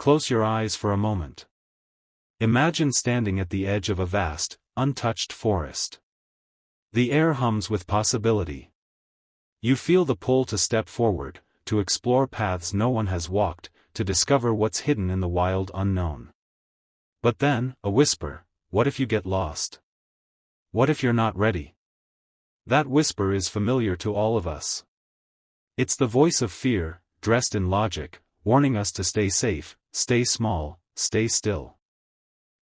Close your eyes for a moment. Imagine standing at the edge of a vast, untouched forest. The air hums with possibility. You feel the pull to step forward, to explore paths no one has walked, to discover what's hidden in the wild unknown. But then, a whisper, what if you get lost? What if you're not ready? That whisper is familiar to all of us. It's the voice of fear, dressed in logic, warning us to stay safe, stay small, stay still.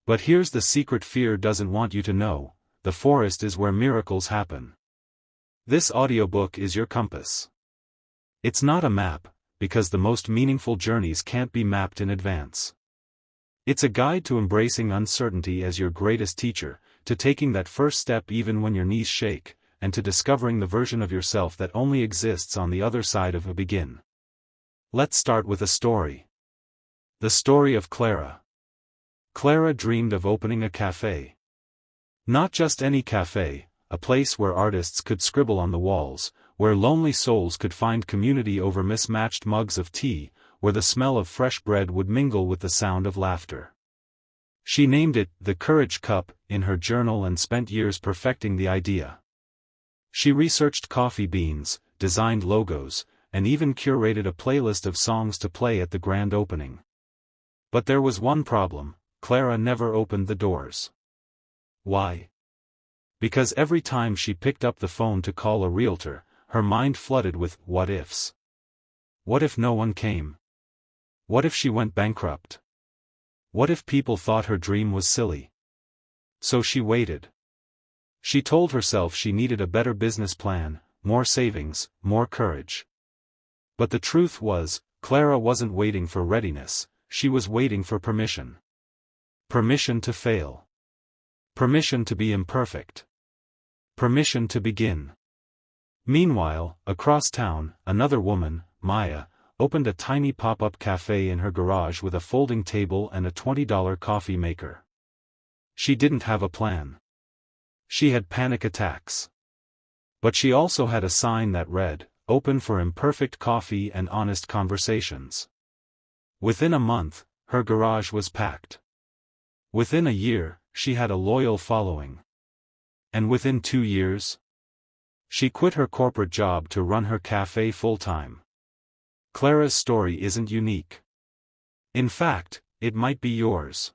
But here's the secret fear doesn't want you to know: the forest is where miracles happen. This audiobook is your compass. It's not a map, because the most meaningful journeys can't be mapped in advance. It's a guide to embracing uncertainty as your greatest teacher, to taking that first step even when your knees shake, and to discovering the version of yourself that only exists on the other side of a begin. Let's start with a story. The story of Clara. Clara dreamed of opening a cafe. Not just any cafe, a place where artists could scribble on the walls, where lonely souls could find community over mismatched mugs of tea, where the smell of fresh bread would mingle with the sound of laughter. She named it the Courage Cup in her journal and spent years perfecting the idea. She researched coffee beans, designed logos, and even curated a playlist of songs to play at the grand opening. But there was one problem: Clara never opened the doors. Why? Because every time she picked up the phone to call a realtor, her mind flooded with what-ifs. What if no one came? What if she went bankrupt? What if people thought her dream was silly? So she waited. She told herself she needed a better business plan, more savings, more courage. But the truth was, Clara wasn't waiting for readiness, she was waiting for permission. Permission to fail. Permission to be imperfect. Permission to begin. Meanwhile, across town, another woman, Maya, opened a tiny pop-up cafe in her garage with a folding table and a $20 coffee maker. She didn't have a plan. She had panic attacks. But she also had a sign that read, "Open for imperfect coffee and honest conversations." Within a month, her garage was packed. Within a year, she had a loyal following. And within 2 years, she quit her corporate job to run her cafe full-time. Clara's story isn't unique. In fact, it might be yours.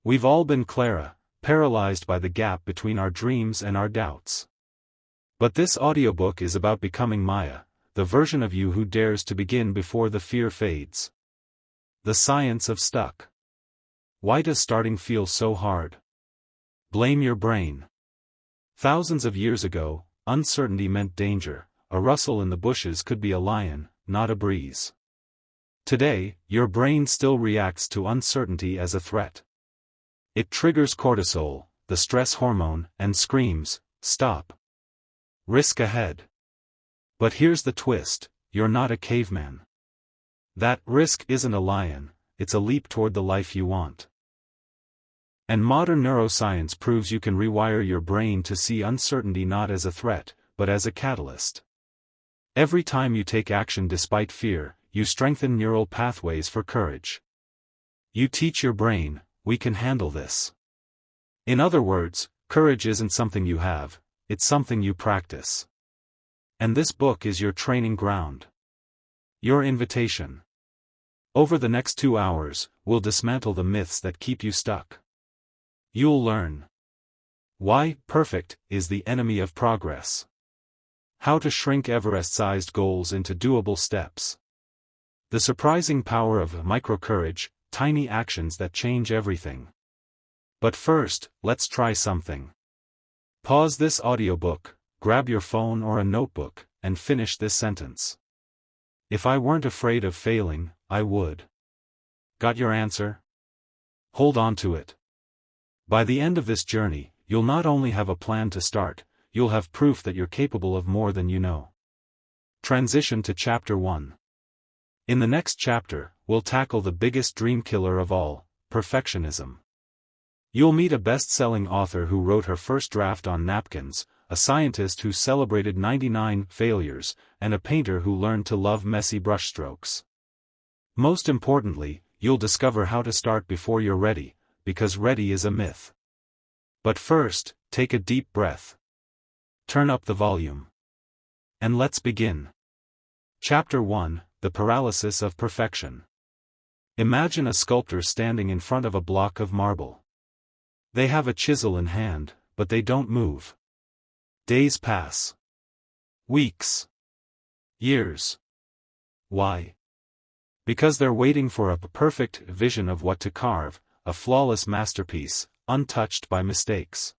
We've all been Clara, paralyzed by the gap between our dreams and our doubts. But this audiobook is about becoming Maya, the version of you who dares to begin before the fear fades. The science of stuck. Why does starting feel so hard? Blame your brain. Thousands of years ago, uncertainty meant danger. A rustle in the bushes could be a lion, not a breeze. Today, your brain still reacts to uncertainty as a threat. It triggers cortisol, the stress hormone, and screams, "Stop. Risk ahead." But here's the twist: you're not a caveman. That risk isn't a lion, it's a leap toward the life you want. And modern neuroscience proves you can rewire your brain to see uncertainty not as a threat, but as a catalyst. Every time you take action despite fear, you strengthen neural pathways for courage. You teach your brain, "We can handle this." In other words, courage isn't something you have, it's something you practice. And this book is your training ground. Your invitation. Over the next 2 hours, we'll dismantle the myths that keep you stuck. You'll learn why perfect is the enemy of progress. How to shrink Everest-sized goals into doable steps. The surprising power of micro-courage, tiny actions that change everything. But first, let's try something. Pause this audiobook, grab your phone or a notebook, and finish this sentence. If I weren't afraid of failing, I would. Got your answer? Hold on to it. By the end of this journey, you'll not only have a plan to start, you'll have proof that you're capable of more than you know. Transition to Chapter 1. In the next chapter, we'll tackle the biggest dream killer of all, perfectionism. You'll meet a best-selling author who wrote her first draft on napkins, a scientist who celebrated 99 failures, and a painter who learned to love messy brushstrokes. Most importantly, you'll discover how to start before you're ready, because ready is a myth. But first, take a deep breath. Turn up the volume. And let's begin. Chapter 1, The Paralysis of Perfection. Imagine a sculptor standing in front of a block of marble. They have a chisel in hand, but they don't move. Days pass. Weeks. Years. Why? Because they're waiting for a perfect vision of what to carve, a flawless masterpiece, untouched by mistakes.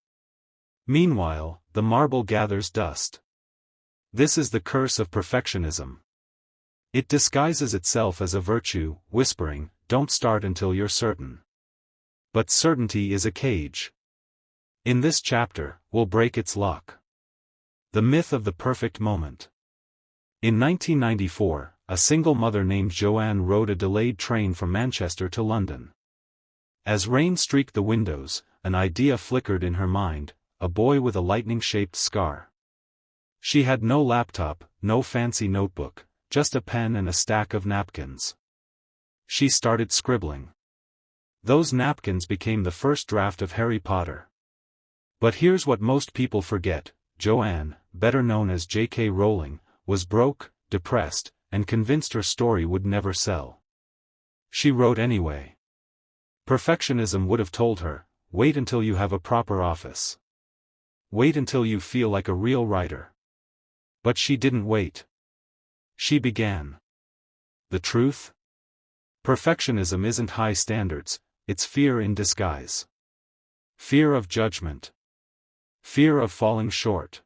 Meanwhile, the marble gathers dust. This is the curse of perfectionism. It disguises itself as a virtue, whispering, "Don't start until you're certain." But certainty is a cage. In this chapter, we'll break its lock. The myth of the perfect moment. In 1994, a single mother named Joanne rode a delayed train from Manchester to London. As rain streaked the windows, an idea flickered in her mind, a boy with a lightning-shaped scar. She had no laptop, no fancy notebook, just a pen and a stack of napkins. She started scribbling. Those napkins became the first draft of Harry Potter. But here's what most people forget: Joanne, better known as J.K. Rowling, was broke, depressed, and convinced her story would never sell. She wrote anyway. Perfectionism would have told her, wait until you have a proper office. Wait until you feel like a real writer. But she didn't wait. She began. The truth? Perfectionism isn't high standards, it's fear in disguise. Fear of judgment. Fear of falling short.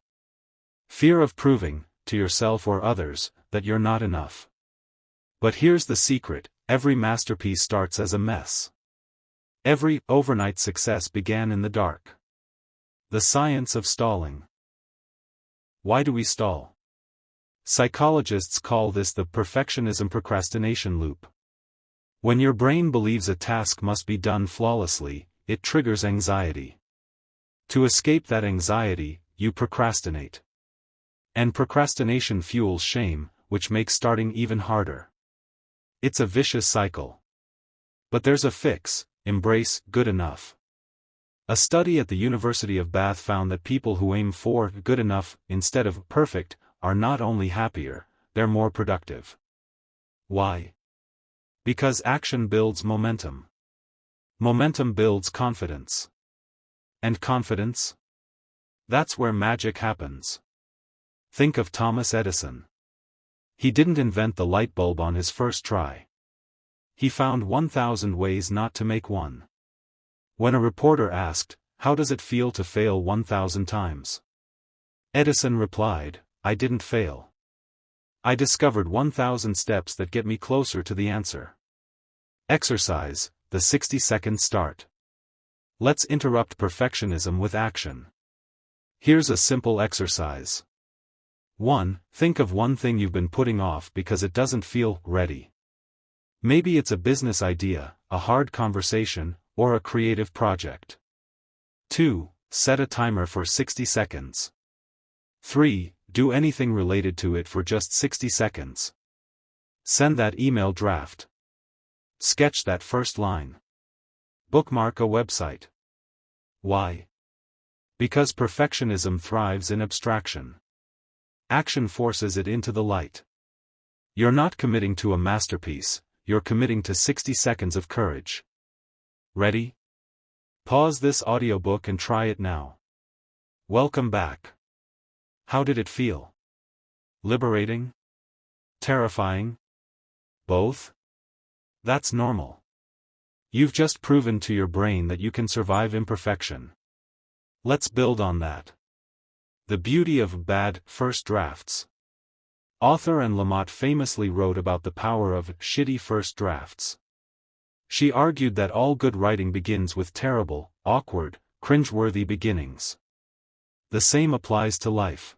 Fear of proving, to yourself or others, that you're not enough. But here's the secret: every masterpiece starts as a mess. Every overnight success began in the dark. The science of stalling. Why do we stall? Psychologists call this the perfectionism procrastination loop. When your brain believes a task must be done flawlessly, it triggers anxiety. To escape that anxiety, you procrastinate. And procrastination fuels shame, which makes starting even harder. It's a vicious cycle. But there's a fix: embrace good enough. A study at the University of Bath found that people who aim for good enough instead of perfect are not only happier, they're more productive. Why? Because action builds momentum. Momentum builds confidence. And confidence? That's where magic happens. Think of Thomas Edison. He didn't invent the light bulb on his first try. He found 1,000 ways not to make one. When a reporter asked, "How does it feel to fail 1,000 times?" Edison replied, "I didn't fail. I discovered 1,000 steps that get me closer to the answer." Exercise, the 60-second start. Let's interrupt perfectionism with action. Here's a simple exercise. 1. Think of one thing you've been putting off because it doesn't feel ready. Maybe it's a business idea, a hard conversation, or a creative project. 2. Set a timer for 60 seconds. 3. Do anything related to it for just 60 seconds. Send that email draft. Sketch that first line. Bookmark a website. Why? Because perfectionism thrives in abstraction. Action forces it into the light. You're not committing to a masterpiece, you're committing to 60 seconds of courage. Ready? Pause this audiobook and try it now. Welcome back. How did it feel? Liberating? Terrifying? Both? That's normal. You've just proven to your brain that you can survive imperfection. Let's build on that. The beauty of bad first drafts. Author Anne Lamott famously wrote about the power of shitty first drafts. She argued that all good writing begins with terrible, awkward, cringeworthy beginnings. The same applies to life.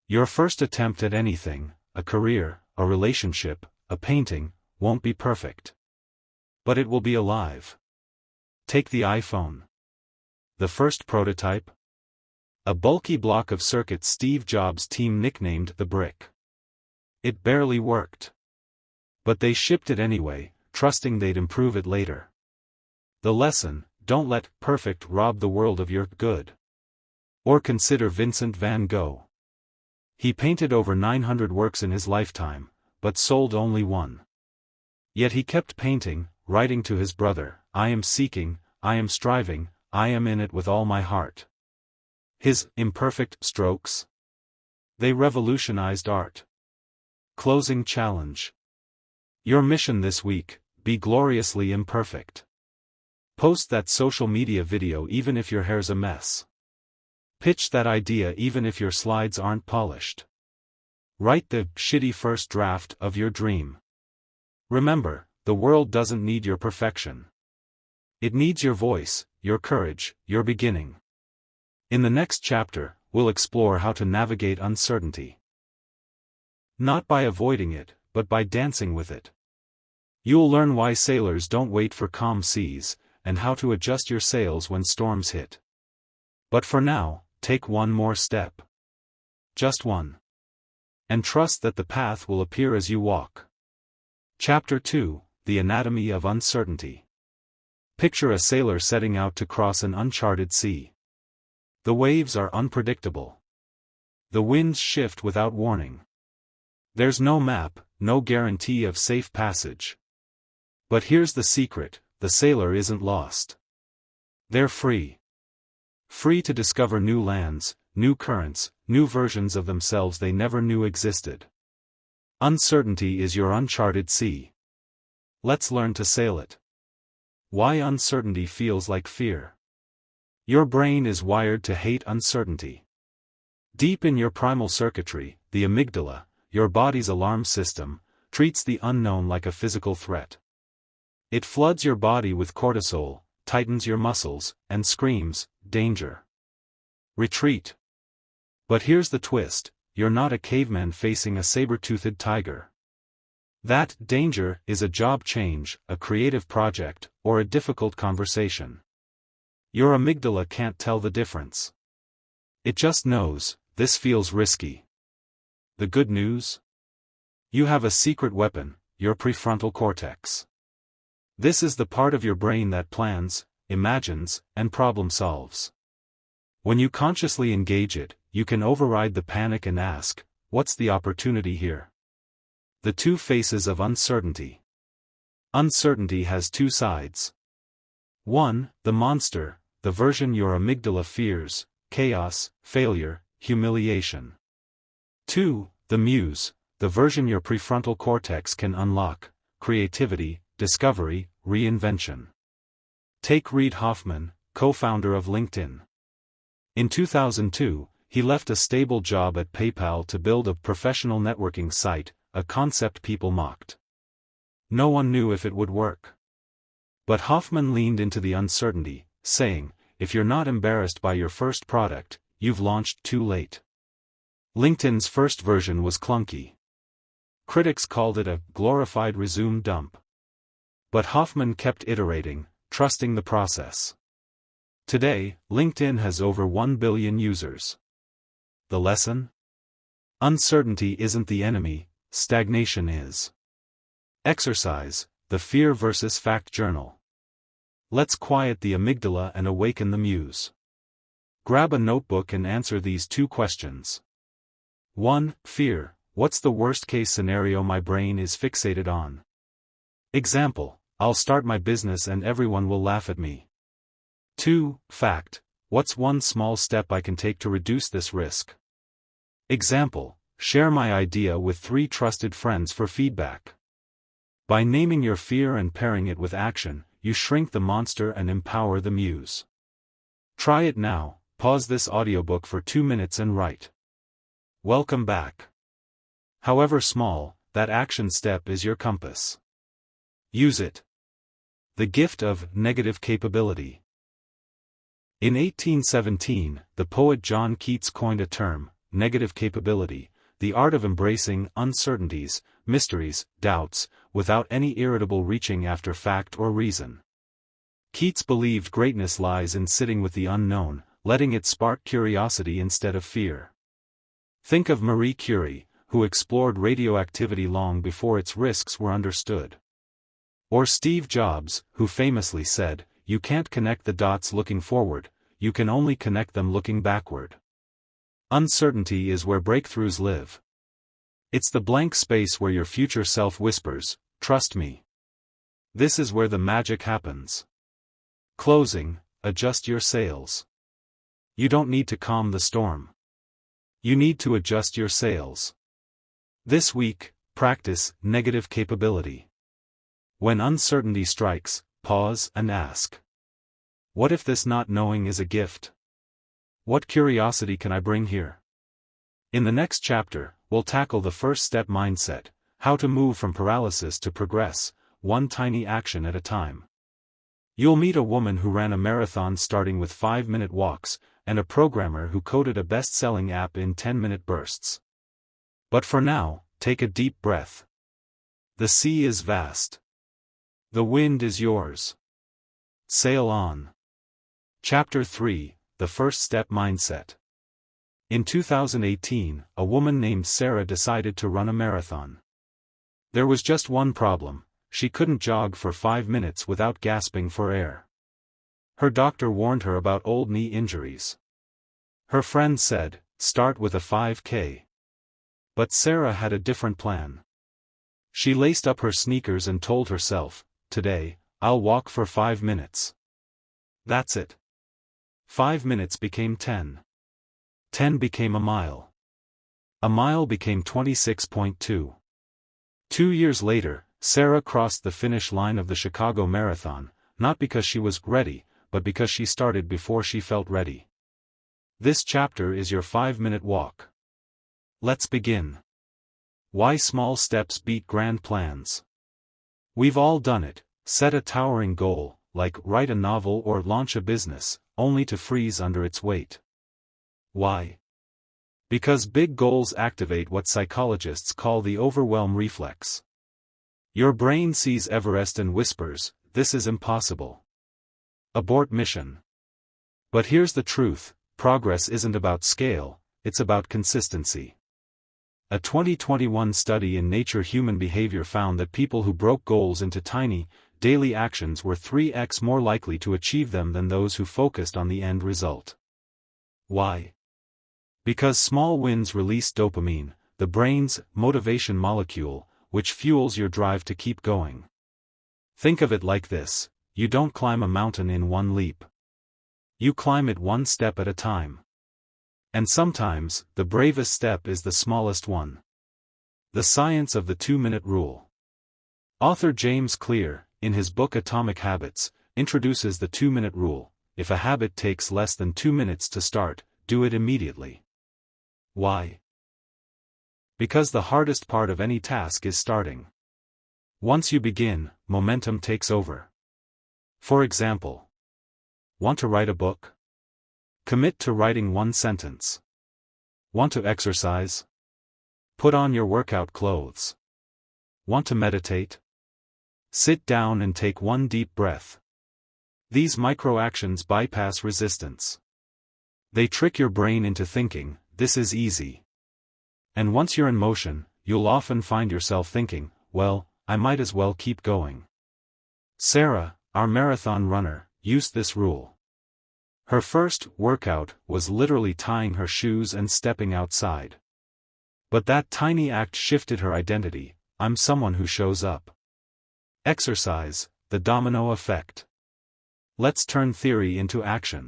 Your first attempt at anything, a career, a relationship, a painting, won't be perfect. But it will be alive. Take the iPhone. The first prototype? A bulky block of circuits Steve Jobs' team nicknamed the brick. It barely worked. But they shipped it anyway, trusting they'd improve it later. The lesson: don't let perfect rob the world of your good. Or consider Vincent van Gogh. He painted over 900 works in his lifetime, but sold only one. Yet he kept painting, writing to his brother, "I am seeking, I am striving, I am in it with all my heart." His imperfect strokes, they revolutionized art. Closing challenge. Your mission this week: be gloriously imperfect. Post that social media video even if your hair's a mess. Pitch that idea even if your slides aren't polished. Write the shitty first draft of your dream. Remember, the world doesn't need your perfection. It needs your voice, your courage, your beginning. In the next chapter, we'll explore how to navigate uncertainty. Not by avoiding it, but by dancing with it. You'll learn why sailors don't wait for calm seas, and how to adjust your sails when storms hit. But for now, take one more step. Just one. And trust that the path will appear as you walk. Chapter 2: The Anatomy of Uncertainty. Picture a sailor setting out to cross an uncharted sea. The waves are unpredictable. The winds shift without warning. There's no map, no guarantee of safe passage. But here's the secret: the sailor isn't lost. They're free. Free to discover new lands, new currents, new versions of themselves they never knew existed. Uncertainty is your uncharted sea. Let's learn to sail it. Why uncertainty feels like fear. Your brain is wired to hate uncertainty. Deep in your primal circuitry, the amygdala, your body's alarm system, treats the unknown like a physical threat. It floods your body with cortisol, tightens your muscles, and screams, "Danger! Retreat!" But here's the twist: you're not a caveman facing a saber-toothed tiger. That danger is a job change, a creative project, or a difficult conversation. Your amygdala can't tell the difference. It just knows, this feels risky. The good news? You have a secret weapon, your prefrontal cortex. This is the part of your brain that plans, imagines, and problem solves. When you consciously engage it, you can override the panic and ask, what's the opportunity here? The two faces of uncertainty. Uncertainty has two sides. 1. The monster, the version your amygdala fears: chaos, failure, humiliation. 2. The muse, the version your prefrontal cortex can unlock: creativity, discovery, reinvention. Take Reid Hoffman, co-founder of LinkedIn. In 2002, he left a stable job at PayPal to build a professional networking site, a concept people mocked. No one knew if it would work. But Hoffman leaned into the uncertainty, saying, "If you're not embarrassed by your first product, you've launched too late." LinkedIn's first version was clunky. Critics called it a glorified resume dump. But Hoffman kept iterating, trusting the process. Today, LinkedIn has over 1 billion users. The lesson? Uncertainty isn't the enemy, stagnation is. Exercise: the Fear versus Fact Journal. Let's quiet the amygdala and awaken the muse. Grab a notebook and answer these two questions. 1. Fear: what's the worst-case scenario my brain is fixated on? Example: I'll start my business and everyone will laugh at me. 2. Fact: what's one small step I can take to reduce this risk? Example: share my idea with 3 trusted friends for feedback. By naming your fear and pairing it with action, you shrink the monster and empower the muse. Try it now. Pause this audiobook for 2 minutes and write. Welcome back. However small, that action step is your compass. Use it. The gift of negative capability. In 1817, the poet John Keats coined a term, negative capability, the art of embracing uncertainties, mysteries, doubts, without any irritable reaching after fact or reason. Keats believed greatness lies in sitting with the unknown, letting it spark curiosity instead of fear. Think of Marie Curie, who explored radioactivity long before its risks were understood. Or Steve Jobs, who famously said, "You can't connect the dots looking forward, you can only connect them looking backward." Uncertainty is where breakthroughs live. It's the blank space where your future self whispers, "Trust me." This is where the magic happens. Closing, adjust your sails. You don't need to calm the storm. You need to adjust your sails. This week, practice negative capability. When uncertainty strikes, pause and ask, what if this not knowing is a gift? What curiosity can I bring here? In the next chapter, we'll tackle the first step mindset, how to move from paralysis to progress, one tiny action at a time. You'll meet a woman who ran a marathon starting with 5-minute walks, and a programmer who coded a best-selling app in 10-minute bursts. But for now, take a deep breath. The sea is vast. The wind is yours. Sail on. Chapter 3, The First Step Mindset. In 2018, a woman named Sarah decided to run a marathon. There was just one problem: she couldn't jog for 5 minutes without gasping for air. Her doctor warned her about old knee injuries. Her friend said, "Start with a 5K." But Sarah had a different plan. She laced up her sneakers and told herself, "Today, I'll walk for 5 minutes." That's it. 5 minutes became 10. 10 became a mile. A mile became 26.2. 2 years later, Sarah crossed the finish line of the Chicago Marathon, not because she was ready, but because she started before she felt ready. This chapter is your 5-minute walk. Let's begin. Why small steps beat grand plans. We've all done it: set a towering goal, like write a novel or launch a business, only to freeze under its weight. Why? Because big goals activate what psychologists call the overwhelm reflex. Your brain sees Everest and whispers, "This is impossible. Abort mission." But here's the truth: progress isn't about scale, it's about consistency. A 2021 study in Nature Human Behavior found that people who broke goals into tiny, daily actions were 3x more likely to achieve them than those who focused on the end result. Why? Because small wins release dopamine, the brain's motivation molecule, which fuels your drive to keep going. Think of it like this: you don't climb a mountain in one leap. You climb it one step at a time. And sometimes, the bravest step is the smallest one. The Science of the 2-Minute Rule. Author James Clear, in his book Atomic Habits, introduces the 2-minute rule: if a habit takes less than 2 minutes to start, do it immediately. Why? Because the hardest part of any task is starting. Once you begin, momentum takes over. For example, want to write a book? Commit to writing 1 sentence. Want to exercise? Put on your workout clothes. Want to meditate? Sit down and take 1 deep breath. These micro-actions bypass resistance. They trick your brain into thinking, "This is easy." And once you're in motion, you'll often find yourself thinking, "Well, I might as well keep going." Sarah, our marathon runner, used this rule. Her first workout was literally tying her shoes and stepping outside. But that tiny act shifted her identity: "I'm someone who shows up." Exercise, the domino effect. Let's turn theory into action.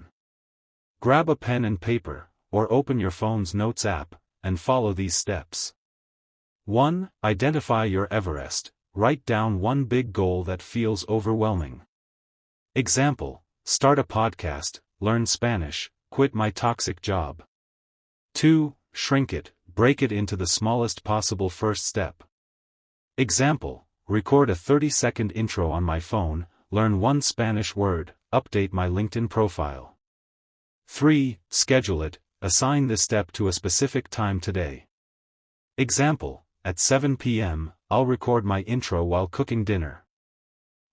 Grab a pen and paper, or open your phone's notes app, and follow these steps. 1. Identify your Everest. Write down one big goal that feels overwhelming. Example: start a podcast, learn Spanish, quit my toxic job. 2. Shrink it, break it into the smallest possible first step. Example: record a 30-second intro on my phone, learn 1 Spanish word, update my LinkedIn profile. 3. Schedule it, assign this step to a specific time today. Example: at 7 p.m., I'll record my intro while cooking dinner.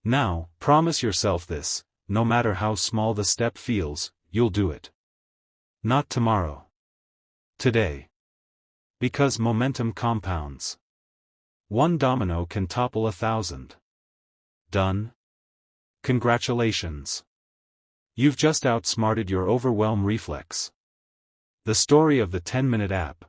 Now, promise yourself this: no matter how small the step feels, you'll do it. Not tomorrow. Today. Because momentum compounds. 1 domino can topple 1,000. Done? Congratulations. You've just outsmarted your overwhelm reflex. The story of the 10-minute app.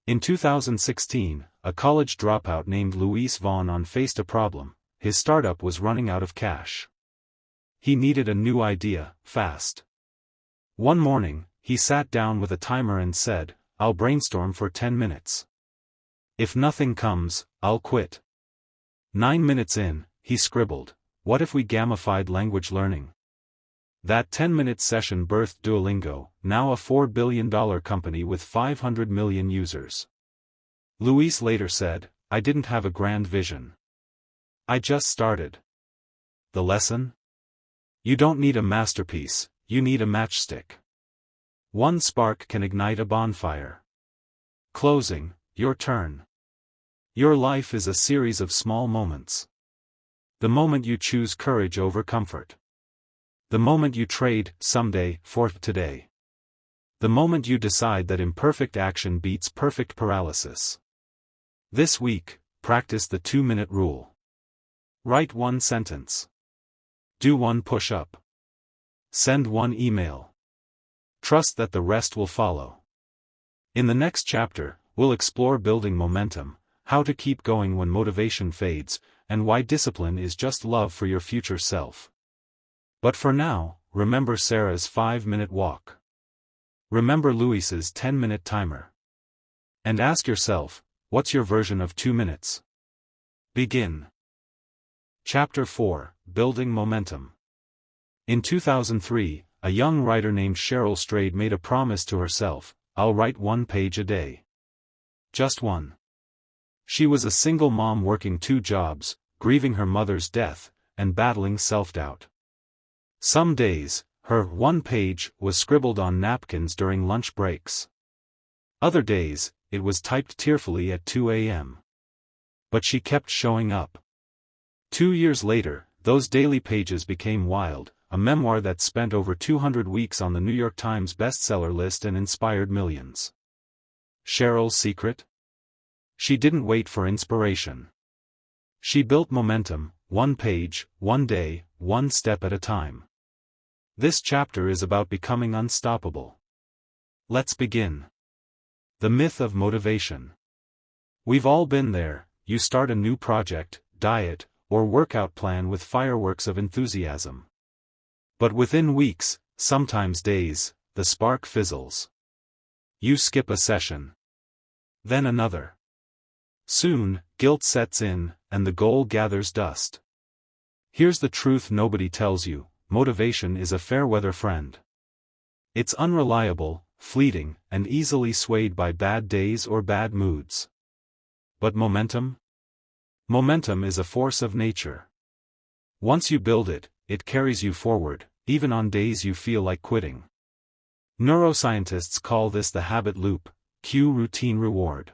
In 2016, a college dropout named Luis Vaughn faced a problem. His startup was running out of cash. He needed a new idea, fast. One morning, he sat down with a timer and said, "I'll brainstorm for 10 minutes. If nothing comes, I'll quit." 9 minutes in, he scribbled, "What if we gamified language learning?" That 10-minute session birthed Duolingo, now a $4 billion company with 500 million users. Luis later said, "I didn't have a grand vision. I just started." The lesson? You don't need a masterpiece, you need a matchstick. One spark can ignite a bonfire. Closing, your turn. Your life is a series of small moments. The moment you choose courage over comfort. The moment you trade someday for today. The moment you decide that imperfect action beats perfect paralysis. This week, practice the 2-minute rule. Write 1 sentence. Do 1 push-up. Send 1 email. Trust that the rest will follow. In the next chapter, we'll explore building momentum, how to keep going when motivation fades, and why discipline is just love for your future self. But for now, remember Sarah's 5-minute walk. Remember Luis's 10-minute timer. And ask yourself, what's your version of 2 minutes? Begin. Chapter 4, Building Momentum. In 2003, a young writer named Cheryl Strayed made a promise to herself, "I'll write 1 page a day." Just 1. She was a single mom working 2 jobs, grieving her mother's death, and battling self-doubt. Some days, her 1 page was scribbled on napkins during lunch breaks. Other days, it was typed tearfully at 2 a.m. But she kept showing up. 2 years later, those daily pages became Wild, a memoir that spent over 200 weeks on the New York Times bestseller list and inspired millions. Cheryl's secret? She didn't wait for inspiration. She built momentum, 1 page, 1 day, 1 step at a time. This chapter is about becoming unstoppable. Let's begin. The myth of motivation. We've all been there. You start a new project, diet, or workout plan with fireworks of enthusiasm. But within weeks, sometimes days, the spark fizzles. You skip a session. Then another. Soon, guilt sets in, and the goal gathers dust. Here's the truth nobody tells you: motivation is a fair-weather friend. It's unreliable, fleeting, and easily swayed by bad days or bad moods. But momentum? Momentum is a force of nature. Once you build it, it carries you forward, even on days you feel like quitting. Neuroscientists call this the habit loop, cue routine reward.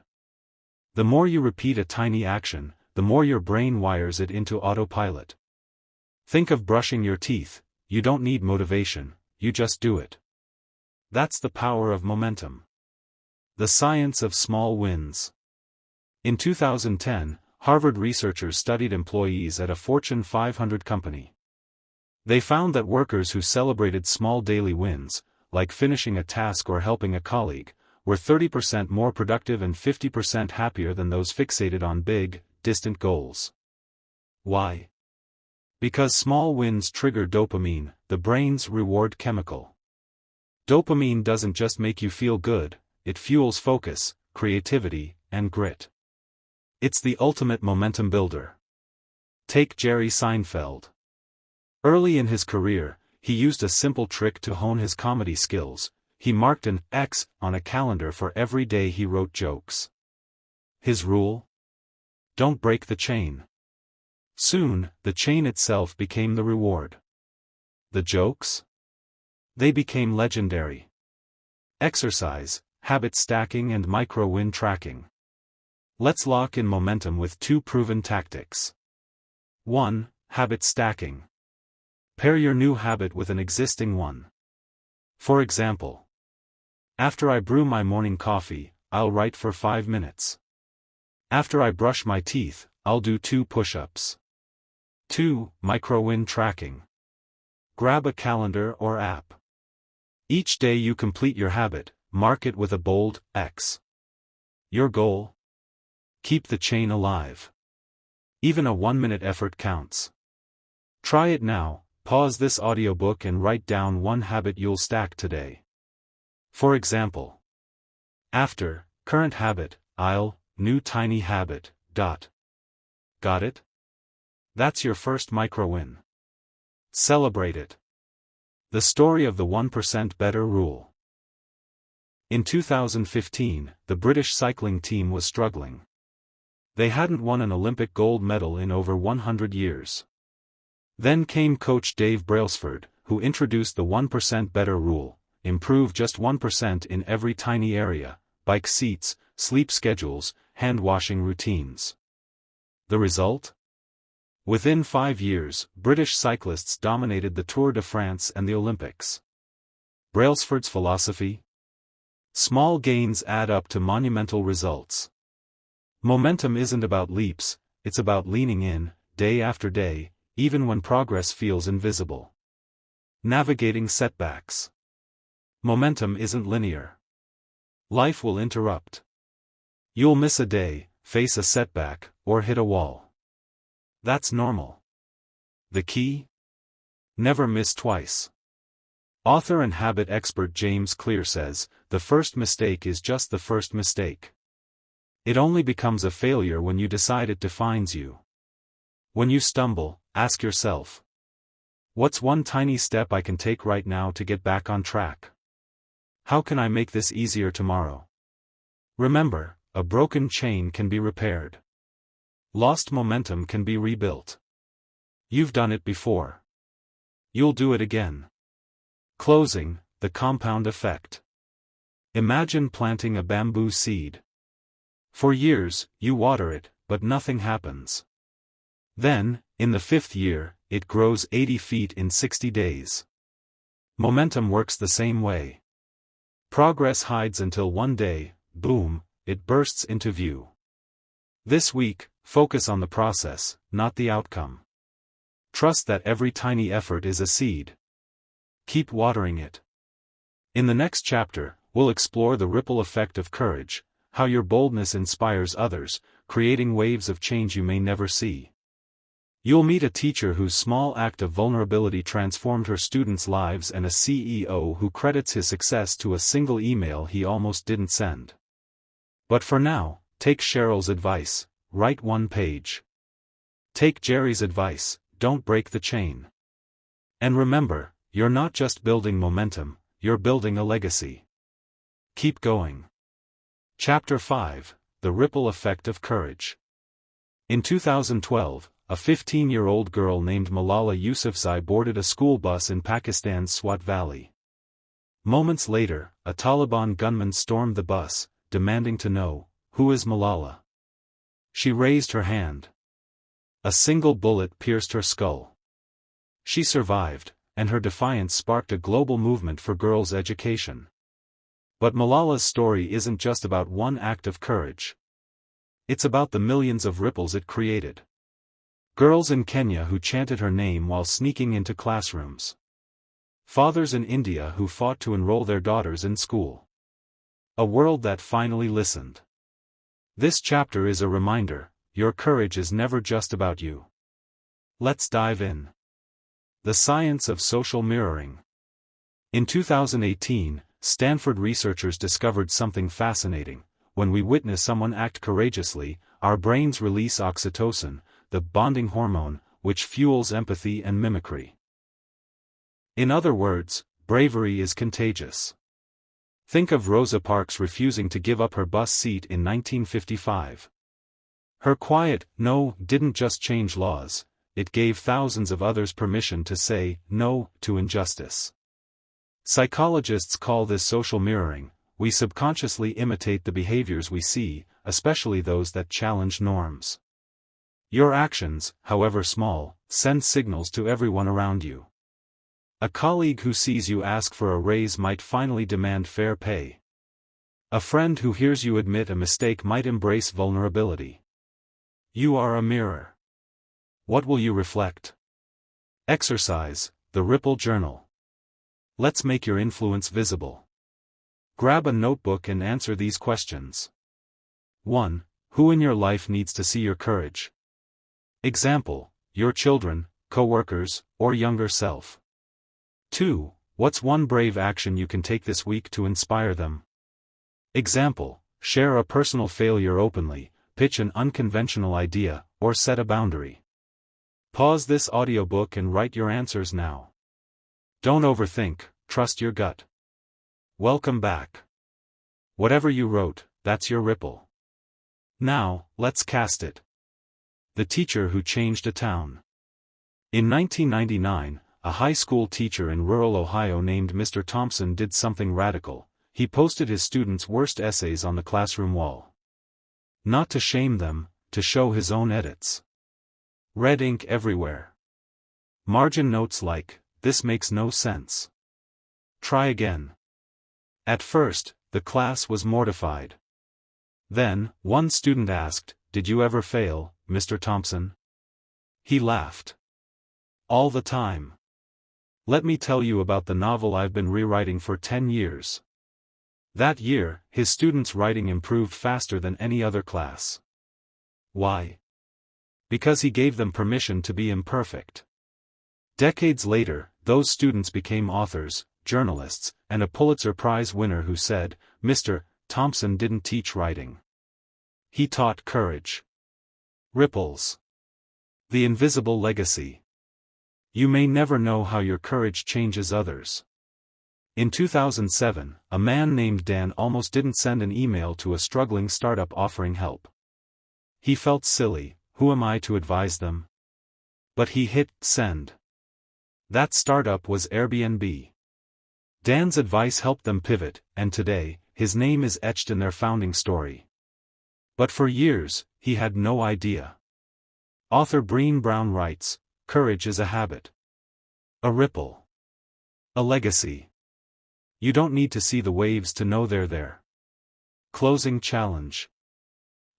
The more you repeat a tiny action, the more your brain wires it into autopilot. Think of brushing your teeth. You don't need motivation, you just do it. That's the power of momentum. The science of small wins. In 2010, Harvard researchers studied employees at a Fortune 500 company. They found that workers who celebrated small daily wins, like finishing a task or helping a colleague, were 30% more productive and 50% happier than those fixated on big, distant goals. Why? Because small wins trigger dopamine, the brain's reward chemical. Dopamine doesn't just make you feel good, it fuels focus, creativity, and grit. It's the ultimate momentum builder. Take Jerry Seinfeld. Early in his career, he used a simple trick to hone his comedy skills. He marked an X on a calendar for every day he wrote jokes. His rule? Don't break the chain. Soon, the chain itself became the reward. The jokes? They became legendary. Exercise, habit stacking, and micro-win tracking. Let's lock in momentum with 2 proven tactics. 1. Habit stacking. Pair your new habit with an existing one. For example, after I brew my morning coffee, I'll write for 5 minutes. After I brush my teeth, I'll do 2 push-ups. 2. Micro-win tracking. Grab a calendar or app. Each day you complete your habit, mark it with a bold X. Your goal? Keep the chain alive. Even a 1-minute effort counts. Try it now. Pause this audiobook and write down one habit you'll stack today. For example, after current habit, new tiny habit, Got it? That's your first micro-win. Celebrate it. The story of the 1% better rule. In 2015, the British cycling team was struggling. They hadn't won an Olympic gold medal in over 100 years. Then came coach Dave Brailsford, who introduced the 1% better rule: improve just 1% in every tiny area: bike seats, sleep schedules, hand-washing routines. The result? Within 5 years, British cyclists dominated the Tour de France and the Olympics. Brailsford's philosophy? Small gains add up to monumental results. Momentum isn't about leaps, it's about leaning in, day after day, even when progress feels invisible. Navigating setbacks. Momentum isn't linear. Life will interrupt. You'll miss a day, face a setback, or hit a wall. That's normal. The key? Never miss twice. Author and habit expert James Clear says, the first mistake is just the first mistake. It only becomes a failure when you decide it defines you. When you stumble, ask yourself, what's one tiny step I can take right now to get back on track? How can I make this easier tomorrow? Remember, a broken chain can be repaired. Lost momentum can be rebuilt. You've done it before. You'll do it again. Closing, the compound effect. Imagine planting a bamboo seed. For years, you water it, but nothing happens. Then, in the 5th year, it grows 80 feet in 60 days. Momentum works the same way. Progress hides until one day, boom, it bursts into view. This week, focus on the process, not the outcome. Trust that every tiny effort is a seed. Keep watering it. In the next chapter, we'll explore the ripple effect of courage, how your boldness inspires others, creating waves of change you may never see. You'll meet a teacher whose small act of vulnerability transformed her students' lives, and a CEO who credits his success to a single email he almost didn't send. But for now, take Cheryl's advice: write one page. Take Jerry's advice: don't break the chain. And remember, you're not just building momentum, you're building a legacy. Keep going. Chapter 5: The Ripple Effect of Courage. In 2012, a 15-year-old girl named Malala Yousafzai boarded a school bus in Pakistan's Swat Valley. Moments later, a Taliban gunman stormed the bus, demanding to know, "Who is Malala?" She raised her hand. A single bullet pierced her skull. She survived, and her defiance sparked a global movement for girls' education. But Malala's story isn't just about one act of courage. It's about the millions of ripples it created. Girls in Kenya who chanted her name while sneaking into classrooms. Fathers in India who fought to enroll their daughters in school. A world that finally listened. This chapter is a reminder: your courage is never just about you. Let's dive in. The science of social mirroring. In 2018, Stanford researchers discovered something fascinating. When we witness someone act courageously, our brains release oxytocin, the bonding hormone, which fuels empathy and mimicry. In other words, bravery is contagious. Think of Rosa Parks refusing to give up her bus seat in 1955. Her quiet "no" didn't just change laws, it gave thousands of others permission to say no to injustice. Psychologists call this social mirroring. We subconsciously imitate the behaviors we see, especially those that challenge norms. Your actions, however small, send signals to everyone around you. A colleague who sees you ask for a raise might finally demand fair pay. A friend who hears you admit a mistake might embrace vulnerability. You are a mirror. What will you reflect? Exercise, the Ripple Journal. Let's make your influence visible. Grab a notebook and answer these questions. 1. Who in your life needs to see your courage? Example, your children, co-workers, or younger self. 2. What's one brave action you can take this week to inspire them? Example, share a personal failure openly, pitch an unconventional idea, or set a boundary. Pause this audiobook and write your answers now. Don't overthink, trust your gut. Welcome back. Whatever you wrote, that's your ripple. Now, let's cast it. The teacher who changed a town. In 1999, a high school teacher in rural Ohio named Mr. Thompson did something radical. He posted his students' worst essays on the classroom wall. Not to shame them, to show his own edits. Red ink everywhere. Margin notes like, "This makes no sense. Try again." At first, the class was mortified. Then, one student asked, "Did you ever fail, Mr. Thompson?" He laughed. "All the time. Let me tell you about the novel I've been rewriting for 10 years. That year, his students' writing improved faster than any other class. Why? Because he gave them permission to be imperfect. Decades later, those students became authors, journalists, and a Pulitzer Prize winner who said, "Mr. Thompson didn't teach writing. He taught courage." Ripples. The invisible legacy. You may never know how your courage changes others. In 2007, a man named Dan almost didn't send an email to a struggling startup offering help. He felt silly, who am I to advise them? But he hit send. That startup was Airbnb. Dan's advice helped them pivot, and today, his name is etched in their founding story. But for years, he had no idea. Author Brené Brown writes, "Courage is a habit. A ripple. A legacy. You don't need to see the waves to know they're there." Closing challenge.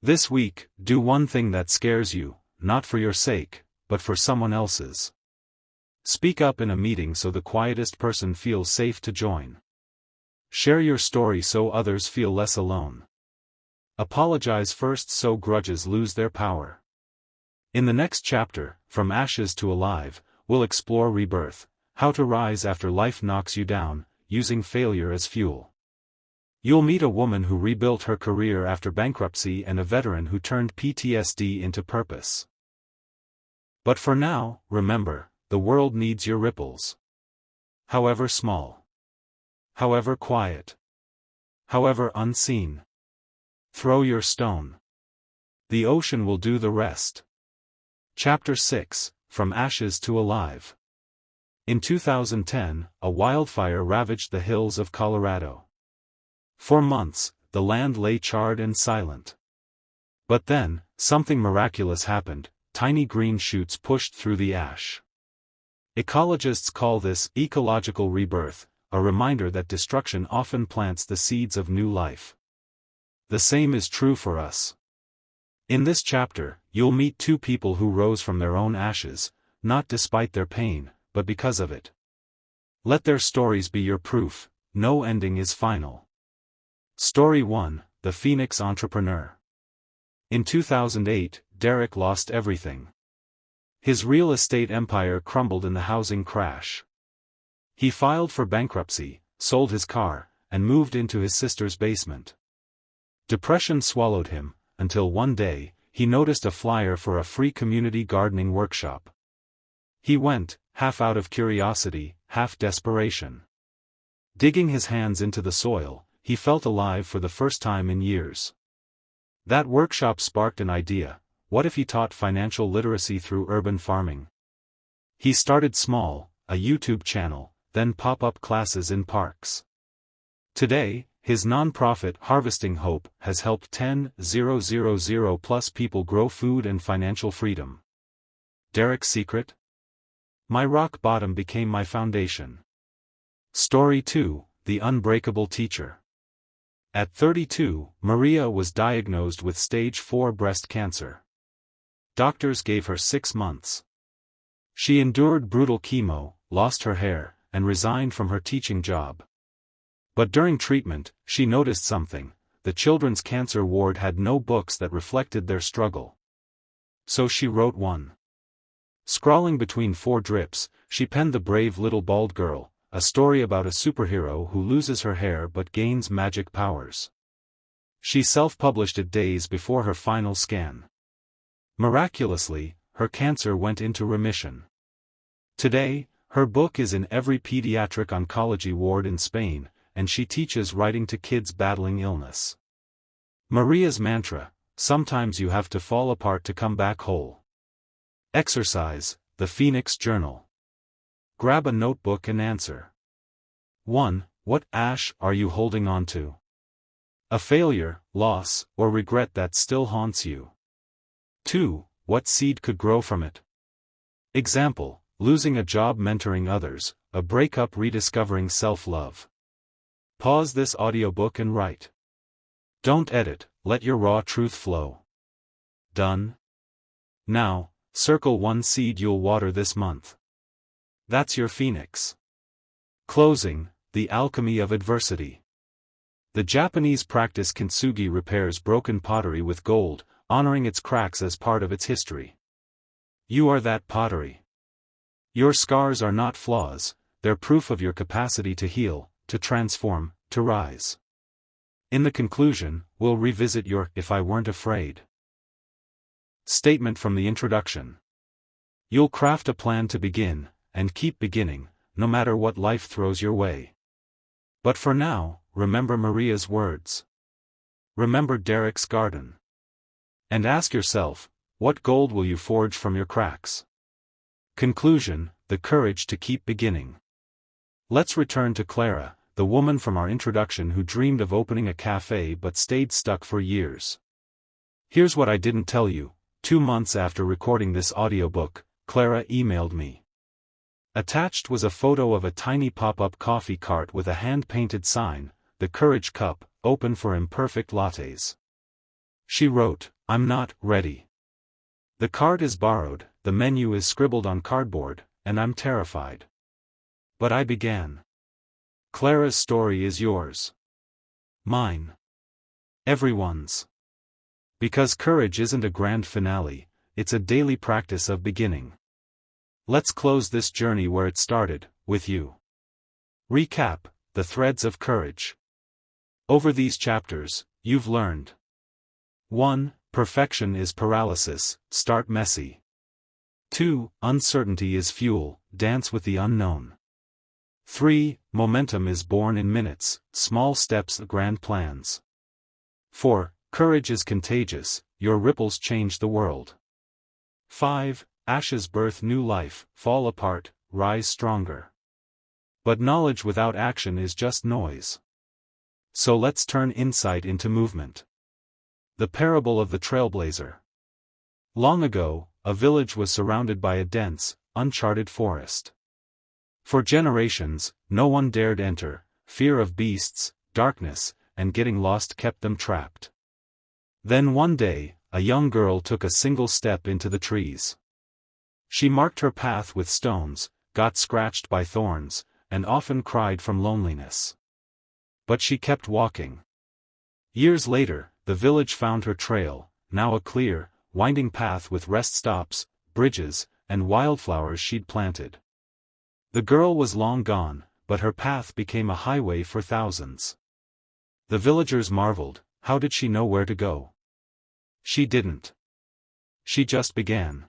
This week, do one thing that scares you, not for your sake, but for someone else's. Speak up in a meeting so the quietest person feels safe to join. Share your story so others feel less alone. Apologize first so grudges lose their power. In the next chapter, From Ashes to Alive, we'll explore rebirth, how to rise after life knocks you down, using failure as fuel. You'll meet a woman who rebuilt her career after bankruptcy and a veteran who turned PTSD into purpose. But for now, remember, the world needs your ripples. However small. However quiet. However unseen. Throw your stone. The ocean will do the rest. Chapter 6, From Ashes to Alive. In 2010, a wildfire ravaged the hills of Colorado. For months, the land lay charred and silent. But then, something miraculous happened. Tiny green shoots pushed through the ash. Ecologists call this ecological rebirth, a reminder that destruction often plants the seeds of new life. The same is true for us. In this chapter, you'll meet two people who rose from their own ashes, not despite their pain, but because of it. Let their stories be your proof, no ending is final. Story 1, The Phoenix Entrepreneur. In 2008, Derek lost everything. His real estate empire crumbled in the housing crash. He filed for bankruptcy, sold his car, and moved into his sister's basement. Depression swallowed him, until one day, he noticed a flyer for a free community gardening workshop. He went, half out of curiosity, half desperation. Digging his hands into the soil, he felt alive for the first time in years. That workshop sparked an idea: what if he taught financial literacy through urban farming? He started small, a YouTube channel, then pop-up classes in parks. Today, his nonprofit Harvesting Hope has helped 10,000+ people grow food and financial freedom. Derek's secret? My rock bottom became my foundation. Story 2, The Unbreakable Teacher. At 32, Maria was diagnosed with stage 4 breast cancer. Doctors gave her 6 months. She endured brutal chemo, lost her hair, and resigned from her teaching job. But during treatment, she noticed something: the children's cancer ward had no books that reflected their struggle. So she wrote one. Scrawling between 4 drips, she penned The Brave Little Bald Girl, a story about a superhero who loses her hair but gains magic powers. She self-published it days before her final scan. Miraculously, her cancer went into remission. Today, her book is in every pediatric oncology ward in Spain, and she teaches writing to kids battling illness. Maria's mantra: sometimes you have to fall apart to come back whole. Exercise: the Phoenix Journal. Grab a notebook and answer. 1. What ash are you holding on to? A failure, loss, or regret that still haunts you. 2. What seed could grow from it? Example: losing a job mentoring others, a breakup rediscovering self-love. Pause this audiobook and write. Don't edit, let your raw truth flow. Done? Now, circle one seed you'll water this month. That's your phoenix. Closing: the alchemy of adversity. The Japanese practice kintsugi repairs broken pottery with gold, honoring its cracks as part of its history. You are that pottery. Your scars are not flaws, they're proof of your capacity to heal, to transform, to rise. In the conclusion, we'll revisit your "if I weren't afraid" statement from the introduction. You'll craft a plan to begin, and keep beginning, no matter what life throws your way. But for now, remember Maria's words. Remember Derek's garden. And ask yourself, what gold will you forge from your cracks? Conclusion: the courage to keep beginning. Let's return to Clara, the woman from our introduction who dreamed of opening a cafe but stayed stuck for years. Here's what I didn't tell you: 2 months after recording this audiobook, Clara emailed me. Attached was a photo of a tiny pop-up coffee cart with a hand-painted sign, "The Courage Cup, open for imperfect lattes." She wrote, "I'm not ready. The cart is borrowed, the menu is scribbled on cardboard, and I'm terrified. But I began." Clara's story is yours. Mine. Everyone's. Because courage isn't a grand finale, it's a daily practice of beginning. Let's close this journey where it started, with you. Recap: the threads of courage. Over these chapters, you've learned. 1. Perfection is paralysis, start messy. 2. Uncertainty is fuel, dance with the unknown. 3. Momentum is born in minutes, small steps, grand plans. 4. Courage is contagious, your ripples change the world. 5. Ashes birth new life, fall apart, rise stronger. But knowledge without action is just noise. So let's turn insight into movement. The parable of the trailblazer. Long ago, a village was surrounded by a dense, uncharted forest. For generations, no one dared enter. Fear of beasts, darkness, and getting lost kept them trapped. Then one day, a young girl took a single step into the trees. She marked her path with stones, got scratched by thorns, and often cried from loneliness. But she kept walking. Years later, the village found her trail, now a clear, winding path with rest stops, bridges, and wildflowers she'd planted. The girl was long gone, but her path became a highway for thousands. The villagers marveled: how did she know where to go? She didn't. She just began.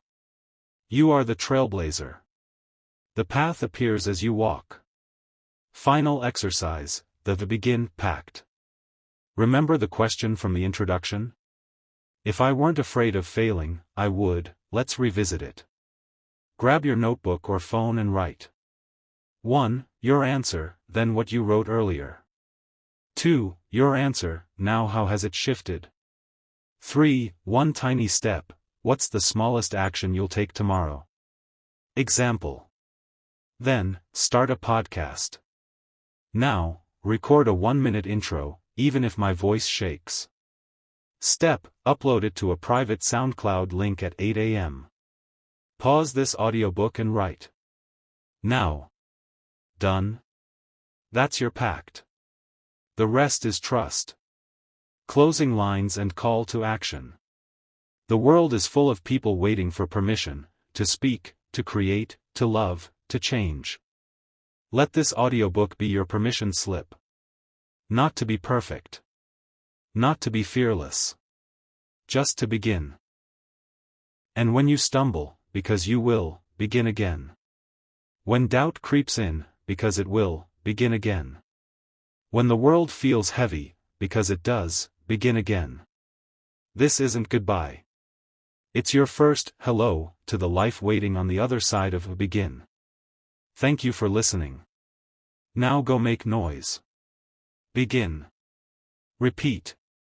You are the trailblazer. The path appears as you walk. Final exercise: the begin pact. Remember the question from the introduction? If I weren't afraid of failing, I would. Let's revisit it. Grab your notebook or phone and write. 1. Your answer, then what you wrote earlier. 2. Your answer, now how has it shifted? 3. One tiny step, what's the smallest action you'll take tomorrow? Example. Then, start a podcast. Now, record a 1-minute intro, even if my voice shakes. Step, upload it to a private SoundCloud link at 8 a.m. Pause this audiobook and write. Now. Done? That's your pact. The rest is trust. Closing lines and call to action. The world is full of people waiting for permission, to speak, to create, to love, to change. Let this audiobook be your permission slip. Not to be perfect. Not to be fearless. Just to begin. And when you stumble, because you will, begin again. When doubt creeps in, because it will, begin again. When the world feels heavy, because it does, begin again. This isn't goodbye. It's your first hello to the life waiting on the other side of a begin. Thank you for listening. Now go make noise. Begin. Repeat.